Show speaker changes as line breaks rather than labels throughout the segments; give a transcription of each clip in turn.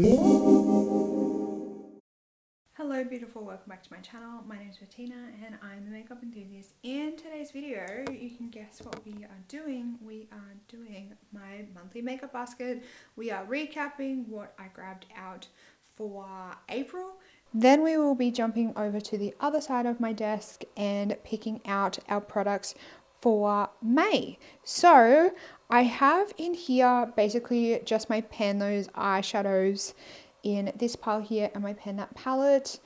Hello beautiful, welcome back to my channel. My name is Bettina and I'm the makeup enthusiast. In today's video, you can guess what we are doing. We are doing my monthly makeup basket. We are recapping what I grabbed out for April. Then we will be jumping over to the other side of my desk and picking out our products for May. So I have in here basically just my Pan Those eyeshadows in this pile here, and my Pan That palette,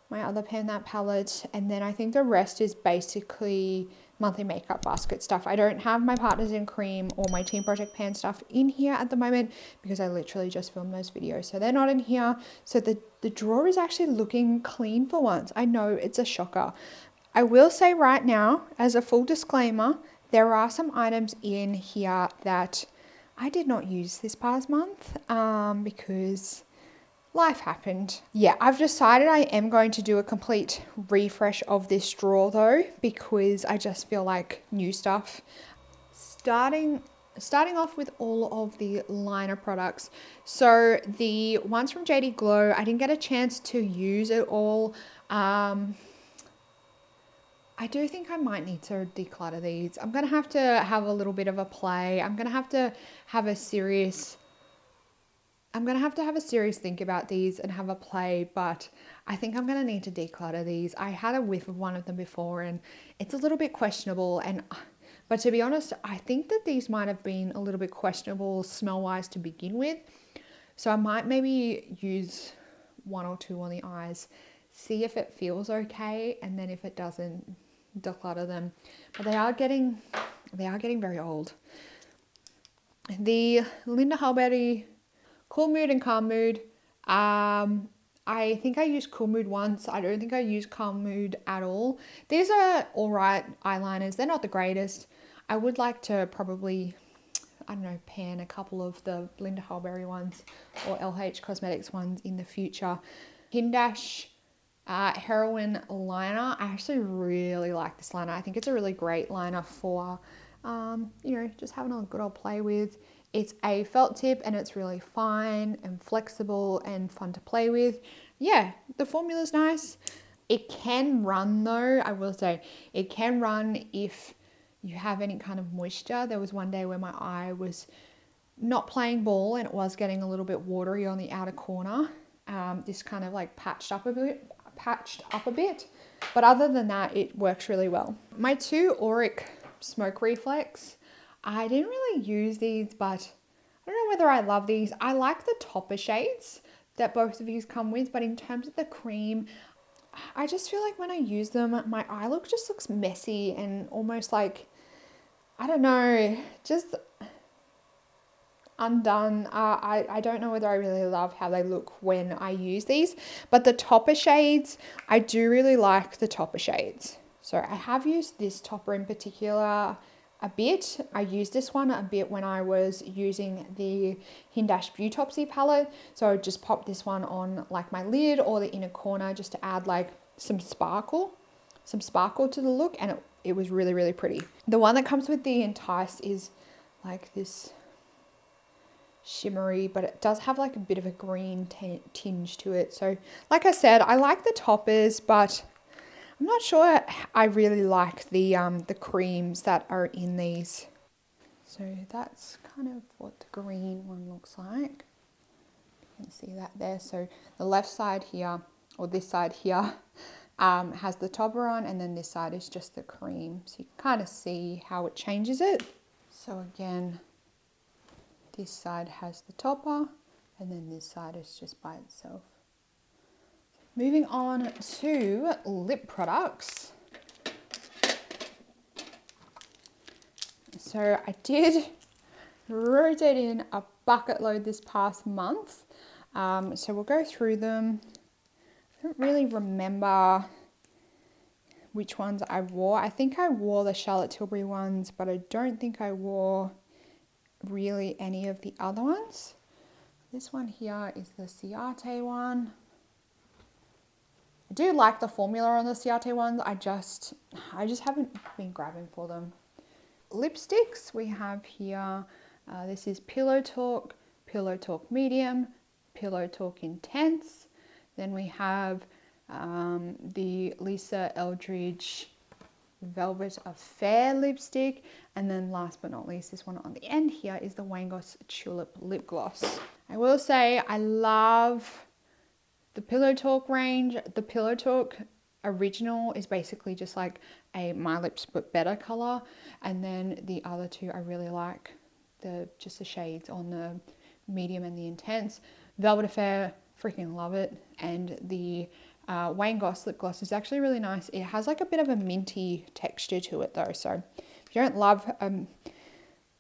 my other Pan That palette, and then I think the rest is basically monthly makeup basket stuff. I don't have my Partners in Cream or my Team Project Pan stuff in here at the moment because I literally just filmed those videos, so they're not in here. So the drawer is actually looking clean for once. I know it's a shocker. I will say right now, as a full disclaimer, there are some items in here that I did not use this past month because life happened. Yeah, I've decided I am going to do a complete refresh of this drawer though, because I just feel like new stuff. Starting off with all of the liner products. So the ones from JD Glow, I didn't get a chance to use it all. I do think I might need to declutter these. I'm going to have a little bit of a play. I'm going to have to have a serious think about these and have a play, but I think I'm going to need to declutter these. I had a whiff of one of them before and it's a little bit questionable, but to be honest, I think that these might have been a little bit questionable smell-wise to begin with. So I might maybe use one or two on the eyes, see if it feels okay, and then if it doesn't, declutter them. But they are getting very old. The Linda Hallberry Cool Mood and Calm Mood. I think I used Cool Mood once. I don't think I used Calm Mood at all. These are all right eyeliners. They're not the greatest. I would like to probably, I don't know, pan a couple of the Linda Hallberry ones or LH Cosmetics ones in the future. Hindash Heroin liner. I actually really like this liner. I think it's a really great liner for, just having a good old play with. It's a felt tip and it's really fine and flexible and fun to play with. Yeah, the formula's nice. It can run though, I will say, it can run if you have any kind of moisture. There was one day where my eye was not playing ball and it was getting a little bit watery on the outer corner. This kind of like patched up a bit. But other than that, it works really well. My two Auric Smoke Reflex, I didn't really use these, but I don't know whether I love these. I like the topper shades that both of these come with, but in terms of the cream, I just feel like when I use them, my eye look just looks messy and almost like, I don't know, just undone. I don't know whether I really love how they look when I use these, but the topper shades, I do really like the topper shades. So I have used this topper in particular a bit. I used this one a bit when I was using the Hindash Beautopsy palette. So I would just pop this one on like my lid or the inner corner just to add like some sparkle to the look, and it was really, really pretty. The one that comes with the Entice is like this shimmery, but it does have like a bit of a green tinge to it. So like I said, I like the toppers, but I'm not sure I really like the creams that are in these. So that's kind of what the green one looks like. You can see that there. So the left side here, or this side here, has the topper on, and then this side is just the cream. So you can kind of see how it changes it. So again, this side has the topper, and then this side is just by itself. Moving on to lip products. So I did rotate in a bucket load this past month. So we'll go through them. I don't really remember which ones I wore. I think I wore the Charlotte Tilbury ones, but I don't think I wore really any of the other ones. This one here is the Ciate one. I do like the formula on the Ciate ones. I just haven't been grabbing for them. Lipsticks we have here. This is Pillow Talk Medium, Pillow Talk Intense. Then we have the Lisa Eldridge Velvet Affair lipstick. And then last but not least, this one on the end here is the Wangos Tulip Lip Gloss. I will say I love the Pillow Talk range. The Pillow Talk original is basically just like a My Lips But Better color. And then the other two I really like, just the shades on the medium and the intense. Velvet Affair, freaking love it. And the Wangos lip gloss is actually really nice. It has like a bit of a minty texture to it though. So if you don't love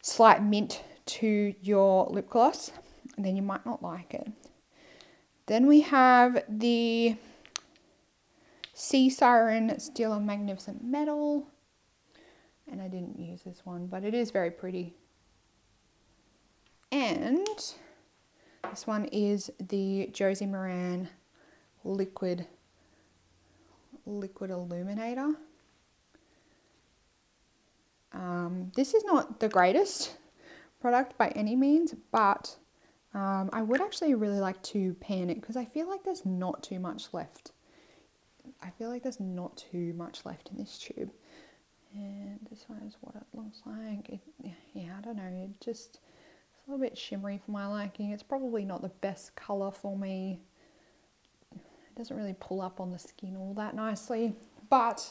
slight mint to your lip gloss, then you might not like it. Then we have the Sea Siren Steel and Magnificent Metal. And I didn't use this one, but it is very pretty. And this one is the Josie Maran Liquid Illuminator. This is not the greatest product by any means, but I would actually really like to pan it because I feel like there's not too much left. In this tube. And this one is what it looks like. Yeah, I don't know. It's a little bit shimmery for my liking. It's probably not the best color for me. It doesn't really pull up on the skin all that nicely, but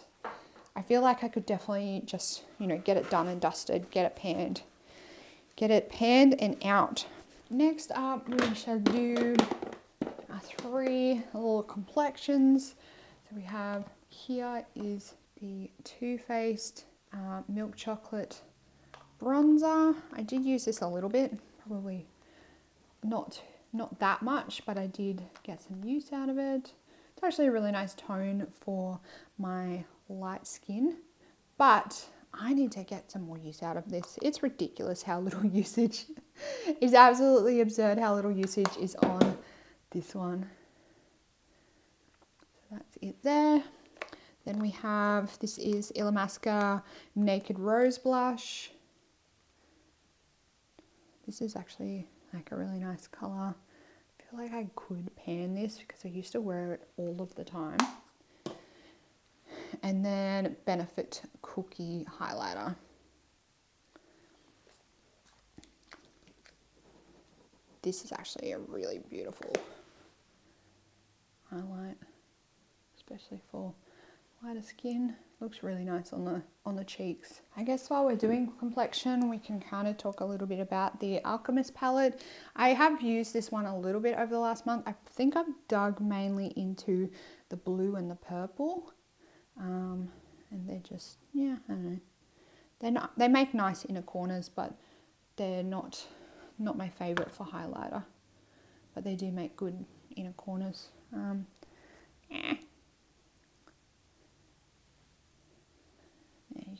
I feel like I could definitely just, get it done and dusted, get it panned and out. Next up, we shall do our 3 little complexions. So we have here is the Too Faced Milk Chocolate Bronzer. I did use this a little bit, probably not that much, but I did get some use out of it. It's actually a really nice tone for my light skin, but I need to get some more use out of this. It's ridiculous how little usage, it's absolutely absurd how little usage is on this one. So that's it there. Then we have, this is Illamasqua Naked Rose Blush. This is actually like a really nice color. I feel like I could pan this because I used to wear it all of the time. And then Benefit Cookie Highlighter. This is actually a really beautiful highlight, especially for lighter skin. Looks really nice on the cheeks. I guess while we're doing complexion, we can kind of talk a little bit about the Alchemist palette. I have used this one a little bit over the last month. I think I've dug mainly into the blue and the purple. And they're just, yeah, I don't know. They make nice inner corners, but they're not my favorite for highlighter. But they do make good inner corners.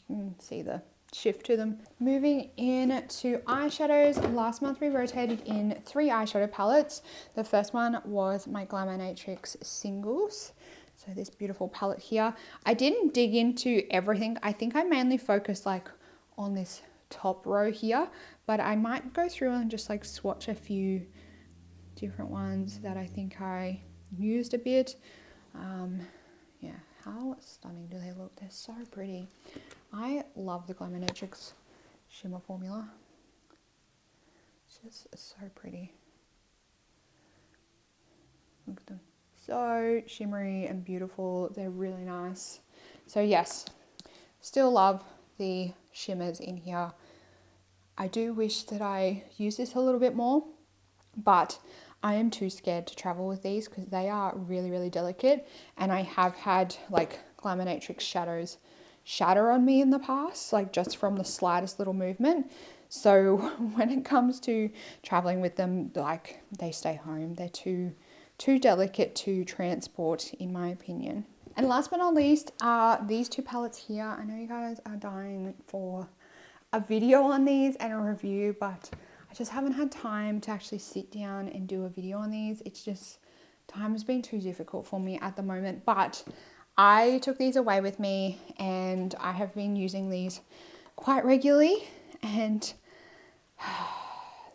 You can see the shift to them. Moving in to eyeshadows, last month we rotated in 3 eyeshadow palettes. The first one was my Glamonatrix Singles. So this beautiful palette here. I didn't dig into everything. I think I mainly focused like on this top row here, but I might go through and just like swatch a few different ones that I think I used a bit. Yeah, how stunning do they look? They're so pretty. I love the Glamonatrix shimmer formula. It's just so pretty. Look at them. So shimmery and beautiful. They're really nice. So yes, still love the shimmers in here. I do wish that I used this a little bit more, but I am too scared to travel with these because they are really, really delicate. And I have had like Glamonatrix shadows shatter on me in the past, like just from the slightest little movement. So when it comes to traveling with them, like they stay home. They're too delicate to transport, in my opinion. And last but not least are these 2 palettes here. I know you guys are dying for a video on these and a review, but I just haven't had time to actually sit down and do a video on these. It's just, time has been too difficult for me at the moment, but I took these away with me and I have been using these quite regularly, and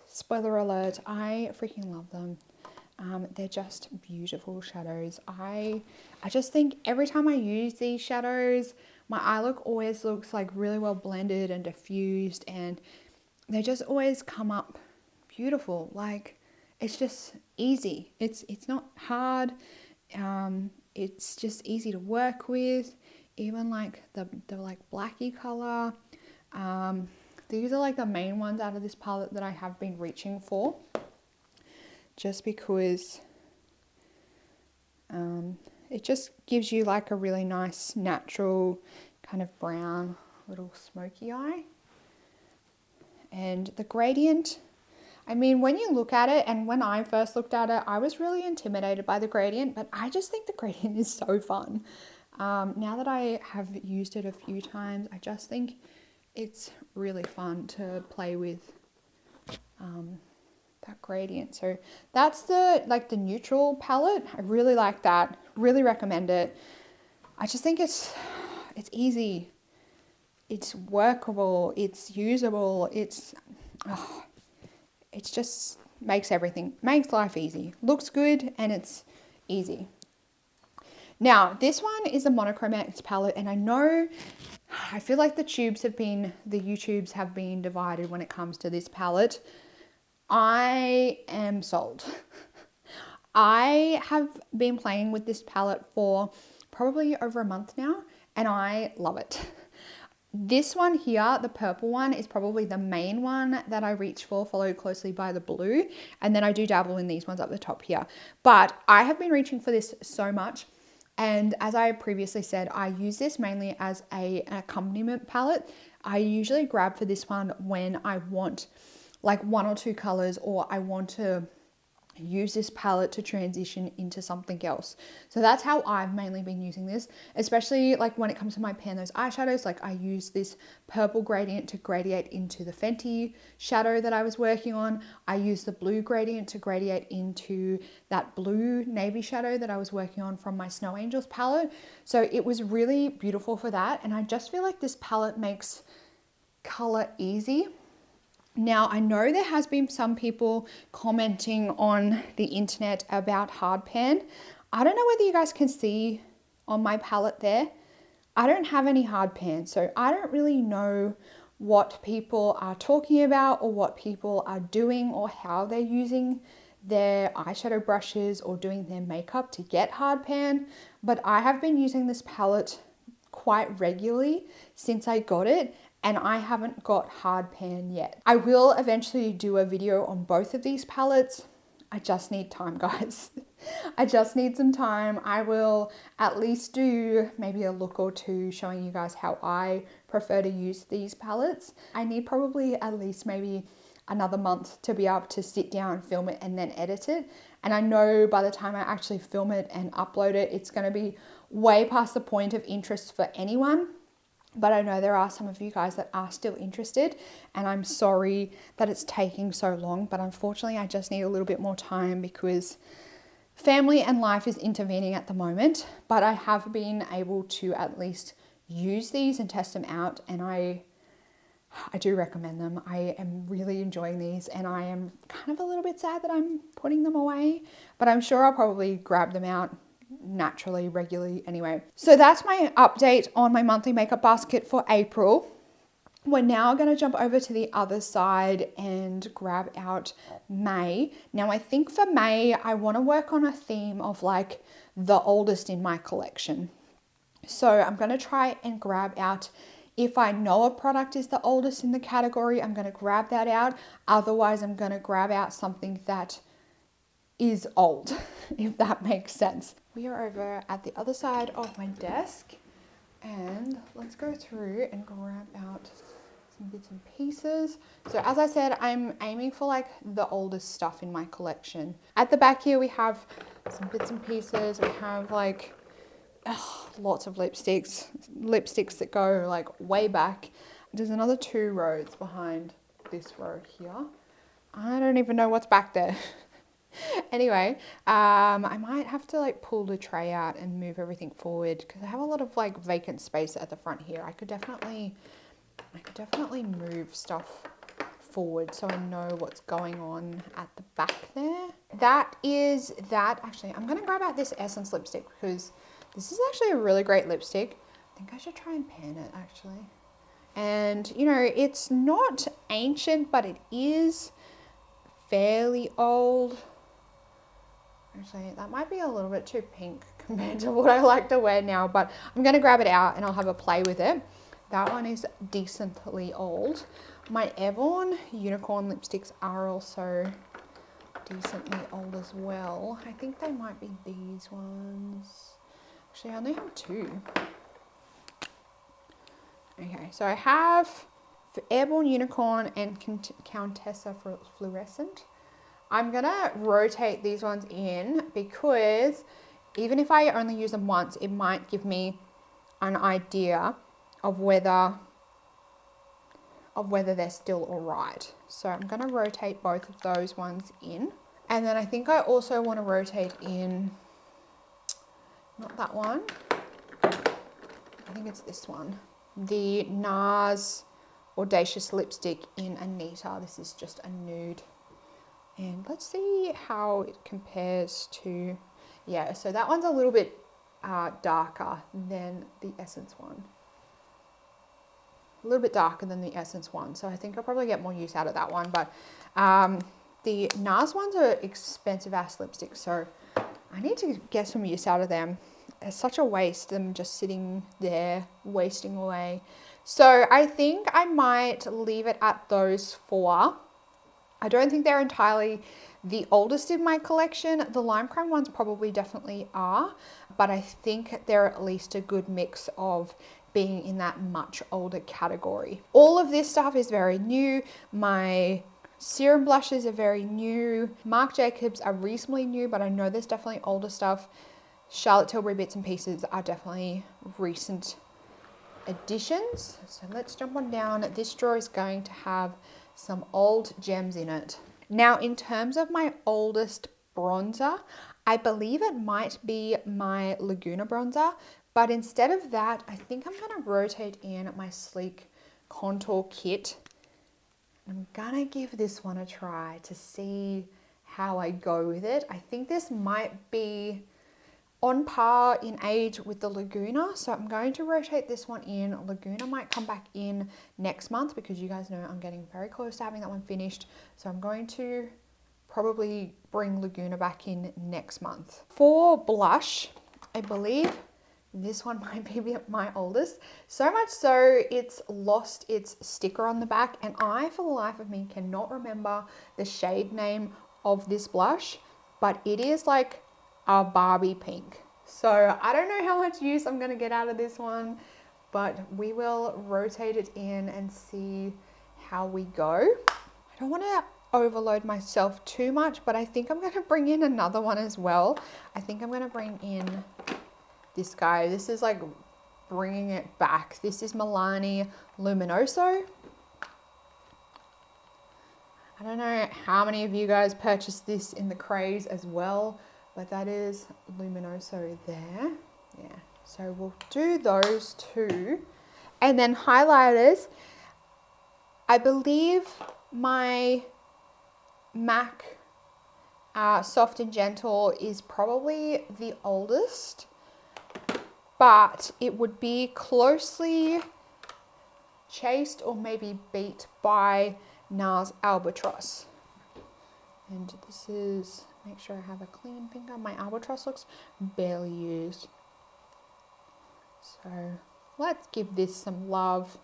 spoiler alert, I freaking love them. They're just beautiful shadows. I just think every time I use these shadows, my eye look always looks like really well blended and diffused, and they just always come up beautiful. Like, it's just easy. It's not hard. It's just easy to work with. Even like the like blacky color. These are like the main ones out of this palette that I have been reaching for, just because it just gives you like a really nice natural kind of brown little smoky eye. And the gradient, I mean, when you look at it, and when I first looked at it, I was really intimidated by the gradient, but I just think the gradient is so fun. Now that I have used it a few times, I just think it's really fun to play with that gradient. So that's the neutral palette. I really like that. Really recommend it. I just think it's easy. It's workable. It's usable. It just makes life easy. Looks good and it's easy. Now, this one is a Monochromatic palette, and I feel like the YouTubes have been divided when it comes to this palette. I am sold. I have been playing with this palette for probably over a month now, and I love it. This one here, the purple one, is probably the main one that I reach for, followed closely by the blue. And then I do dabble in these ones up the top here. But I have been reaching for this so much. And as I previously said, I use this mainly as an accompaniment palette. I usually grab for this one when I want like one or two colors, or I want to use this palette to transition into something else. So that's how I've mainly been using this, especially like when it comes to my pan those eyeshadows. Like, I use this purple gradient to gradiate into the Fenty shadow that I was working on. I use the blue gradient to gradiate into that blue navy shadow that I was working on from my Snow Angels palette. So it was really beautiful for that, and I just feel like this palette makes color easy. Now, I know there has been some people commenting on the internet about hard pan. I don't know whether you guys can see on my palette there. I don't have any hard pan, so I don't really know what people are talking about, or what people are doing, or how they're using their eyeshadow brushes or doing their makeup to get hard pan. But I have been using this palette quite regularly since I got it, and I haven't got hard pan yet. I will eventually do a video on both of these palettes. I just need time, guys. I just need some time. I will at least do maybe a look or two showing you guys how I prefer to use these palettes. I need probably at least maybe another month to be able to sit down, film it, and then edit it. And I know by the time I actually film it and upload it, it's going to be way past the point of interest for anyone. But I know there are some of you guys that are still interested, and I'm sorry that it's taking so long, but unfortunately I just need a little bit more time because family and life is intervening at the moment. But I have been able to at least use these and test them out, and I do recommend them. I am really enjoying these, and I am kind of a little bit sad that I'm putting them away, but I'm sure I'll probably grab them out naturally, regularly anyway. So that's my update on my monthly makeup basket for April. We're now going to jump over to the other side and grab out May. Now, I think for May, I want to work on a theme of like the oldest in my collection. So I'm going to try and grab out, if I know a product is the oldest in the category, I'm going to grab that out. Otherwise, I'm going to grab out something that is old, if that makes sense. We are over at the other side of my desk, and let's go through and grab out some bits and pieces. So as I said, I'm aiming for like the oldest stuff in my collection. At the back here, we have some bits and pieces. We have like lots of lipsticks that go like way back. There's another 2 rows behind this row here. I don't even know what's back there. Anyway, I might have to like pull the tray out and move everything forward because I have a lot of like vacant space at the front here. I could definitely move stuff forward so I know what's going on at the back there. That is that. Actually, I'm going to grab out this Essence lipstick because this is actually a really great lipstick. I think I should try and pan it actually. And, you know, it's not ancient, but it is fairly old. Actually, that might be a little bit too pink compared to what I like to wear now, but I'm going to grab it out and I'll have a play with it. That one is decently old. My Airborne unicorn lipsticks are also decently old as well. I think they might be these ones. Actually, I only have two. Okay, so I have Airborne Unicorn and Countessa Fluorescent. I'm gonna rotate these ones in because even if I only use them once, it might give me an idea of whether they're still all right. So I'm gonna rotate both of those ones in. And then I think I also want to rotate in, not that one, I think it's this one. The Nars Audacious lipstick in Anita. This is just a nude. And let's see how it compares to, yeah, so that one's a little bit darker than the Essence one. A little bit darker than the Essence one. So I think I'll probably get more use out of that one. But the Nars ones are expensive ass lipsticks. So I need to get some use out of them. It's such a waste, them just sitting there wasting away. So I think I might leave it at those four. I don't think they're entirely the oldest in my collection. The Lime Crime ones probably definitely are, but I think they're at least a good mix of being in that much older category. All of this stuff is very new. My serum blushes are very new. Marc Jacobs are reasonably new, but I know there's definitely older stuff. Charlotte Tilbury Bits and Pieces are definitely recent additions. So let's jump on down. This drawer is going to have some old gems in it. Now, in terms of my oldest bronzer, I believe it might be my Laguna bronzer, but instead of that, I think I'm going to rotate in my Sleek Contour Kit. I'm going to give this one a try to see how I go with it. I think this might be on par in age with the Laguna, so I'm going to rotate this one in. Laguna might come back in next month because you guys know I'm getting very close to having that one finished, so I'm going to probably bring Laguna back in next month. For blush, I believe this one might be my oldest, so much so it's lost its sticker on the back, and I for the life of me cannot remember the shade name of this blush, but it is like a Barbie pink. So I don't know how much use I'm going to get out of this one, but we will rotate it in and see how we go. I don't want to overload myself too much, but I think I'm going to bring in another one as well. I think I'm going to bring in this guy. This is like bringing it back. This is Milani Luminoso. I don't know how many of you guys purchased this in the craze as well, but that is Luminoso there. Yeah, so we'll do those two. And then highlighters, I believe my MAC Soft and Gentle is probably the oldest, but it would be closely chased or maybe beat by Nars Albatross. And this is, make sure I have a clean finger. My Albatross looks barely used. So let's give this some love.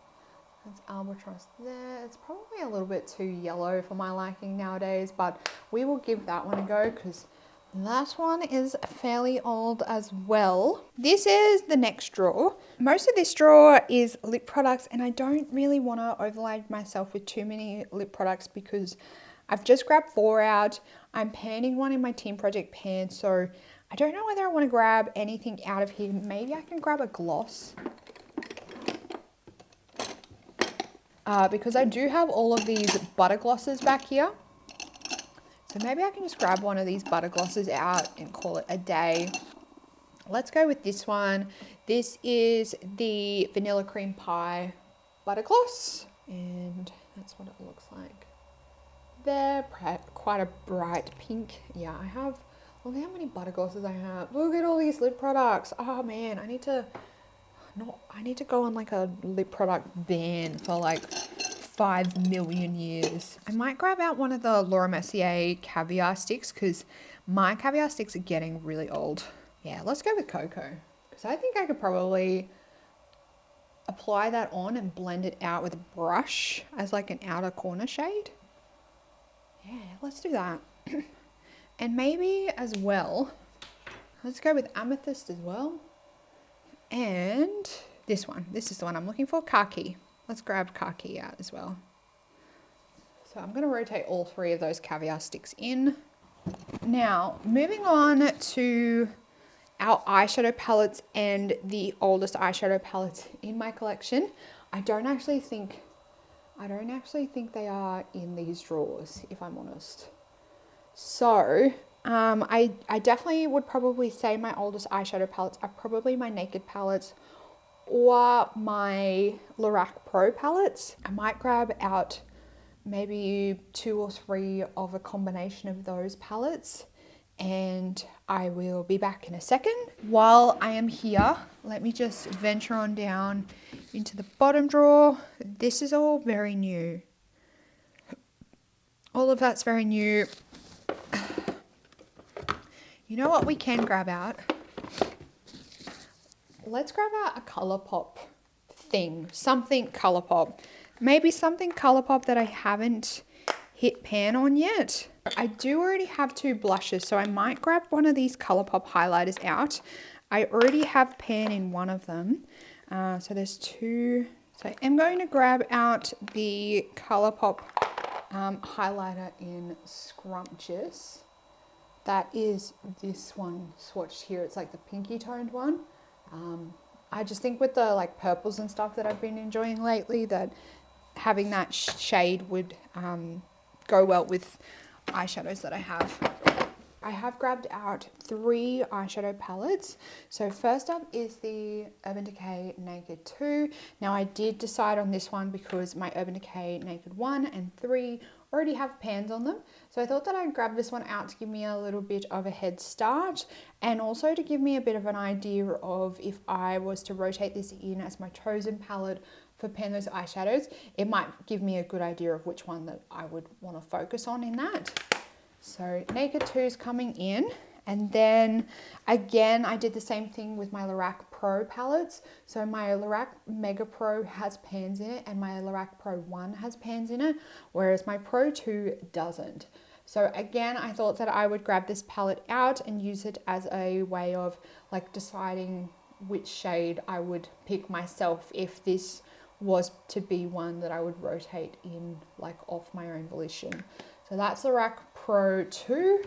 That's Albatross there. It's probably a little bit too yellow for my liking nowadays, but we will give that one a go because that one is fairly old as well. This is the next drawer. Most of this drawer is lip products, and I don't really want to overload myself with too many lip products because I've just grabbed 4 out. I'm panning one in my Team Project pan, so I don't know whether I want to grab anything out of here. Maybe I can grab a gloss. Because I do have all of these butter glosses back here. So maybe I can just grab one of these butter glosses out and call it a day. Let's go with this one. This is the Vanilla Cream Pie butter gloss, and that's what it looks like. there, quite a bright pink. Yeah, I have, look how many butter glosses I have. Look at all these lip products. Oh man, I need to go on like a lip product ban for like 5 million years. I might grab out one of the Laura Mercier Caviar sticks because my Caviar sticks are getting really old. Yeah, let's go with Cocoa because I think I could probably apply that on and blend it out with a brush as like an outer corner shade. Yeah, let's do that. And maybe as well, let's go with Amethyst as well. And this one, this is the one I'm looking for, Khaki. Let's grab Khaki out as well. So I'm going to rotate all 3 of those Caviar sticks in. Now, moving on to our eyeshadow palettes and the oldest eyeshadow palettes in my collection. I don't actually think they are in these drawers, if I'm honest. So I definitely would probably say my oldest eyeshadow palettes are probably my Naked palettes or my Lorac Pro palettes. I might grab out maybe 2 or 3 of a combination of those palettes, and I will be back in a second. While I am here, let me just venture on down into the bottom drawer. This is all very new. All of that's very new. You know what we can grab out? Let's grab out a ColourPop thing, something ColourPop. Maybe something ColourPop that I haven't hit pan on yet. I do already have 2 blushes, so I might grab one of these ColourPop highlighters out. I already have pan in one of them. So there's 2. So I'm going to grab out the ColourPop highlighter in Scrumptious. That is this one swatched here. It's like the pinky toned one. I just think with the like purples and stuff that I've been enjoying lately, that having that shade would go well with eyeshadows that I have. I have grabbed out 3 eyeshadow palettes. So first up is the Urban Decay Naked 2. Now I did decide on this one because my Urban Decay Naked 1 and 3 already have pans on them. So I thought that I'd grab this one out to give me a little bit of a head start, and also to give me a bit of an idea of if I was to rotate this in as my chosen palette for pan those eyeshadows, it might give me a good idea of which one that I would want to focus on in that. So Naked 2 is coming in, and then again I did the same thing with my Lorac Pro palettes. So my Lorac Mega Pro has pans in it and my Lorac Pro 1 has pans in it, whereas my Pro 2 doesn't. So again, I thought that I would grab this palette out and use it as a way of like deciding which shade I would pick myself if this was to be one that I would rotate in like off my own volition. So that's Lorac Pro 2.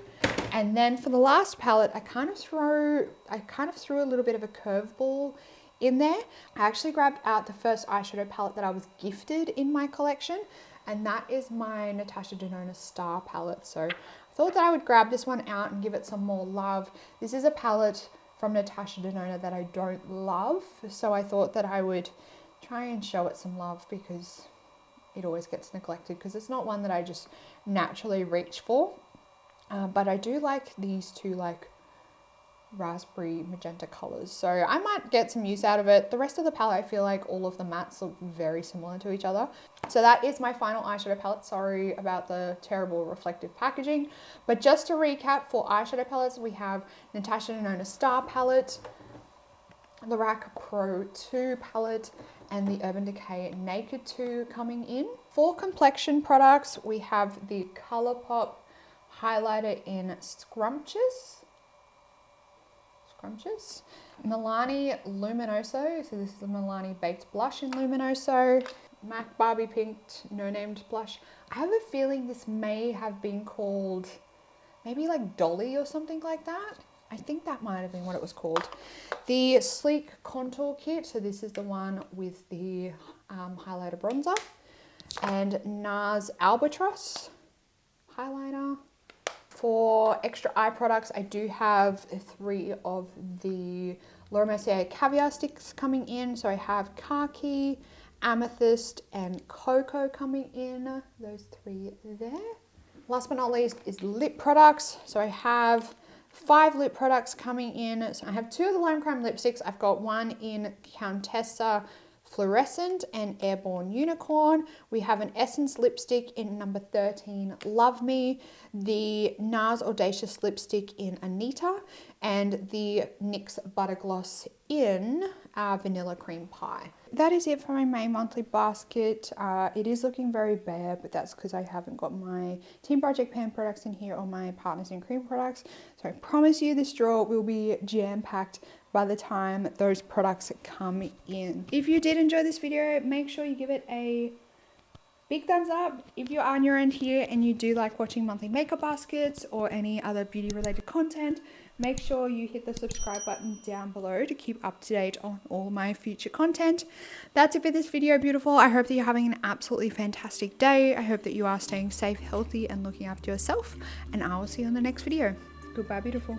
And then for the last palette, I kind of threw a little bit of a curveball in there. I actually grabbed out the first eyeshadow palette that I was gifted in my collection, and that is my Natasha Denona Star palette. So I thought that I would grab this one out and give it some more love. This is a palette from Natasha Denona that I don't love, so I thought that I would try and show it some love because it always gets neglected because it's not one that I just naturally reach for. But I do like these 2 like raspberry magenta colors, so I might get some use out of it. The rest of the palette, I feel like all of the mattes look very similar to each other. So that is my final eyeshadow palette. Sorry about the terrible reflective packaging, but just to recap, for eyeshadow palettes we have Natasha Denona Star palette, Lorac Pro 2 palette, and the Urban Decay Naked 2 coming in. For complexion products, we have the ColourPop highlighter in Scrumptious, Milani Luminoso, so this is the Milani Baked Blush in Luminoso, MAC Barbie Pink No Named Blush. I have a feeling this may have been called maybe like Dolly or something like that. I think that might have been what it was called. The Sleek Contour Kit, so this is the one with the highlighter bronzer, and Nars Albatross highlighter. For extra eye products, I do have 3 of the Laura Mercier Caviar sticks coming in. So I have Khaki, Amethyst, and Cocoa coming in. Those 3 there. last but not least is lip products. So I have 5 lip products coming in. So I have 2 of the Lime Crime lipsticks. I've got one in Countessa Fluorescent and Airborne Unicorn. We have an Essence lipstick in number 13, Love Me, the Nars Audacious lipstick in Anita, and the NYX Butter Gloss in Vanilla Cream Pie. That is it for my main monthly basket. It is looking very bare, but that's because I haven't got my Team Project Pan products in here or my Partners in Cream products. So I promise you this drawer will be jam-packed by the time those products come in. If you did enjoy this video, make sure you give it a big thumbs up. If you are new around here and you do like watching monthly makeup baskets or any other beauty related content, make sure you hit the subscribe button down below to keep up to date on all my future content. That's it for this video, beautiful. I hope that you're having an absolutely fantastic day. I hope that you are staying safe, healthy, and looking after yourself. And I will see you in the next video. Goodbye, beautiful.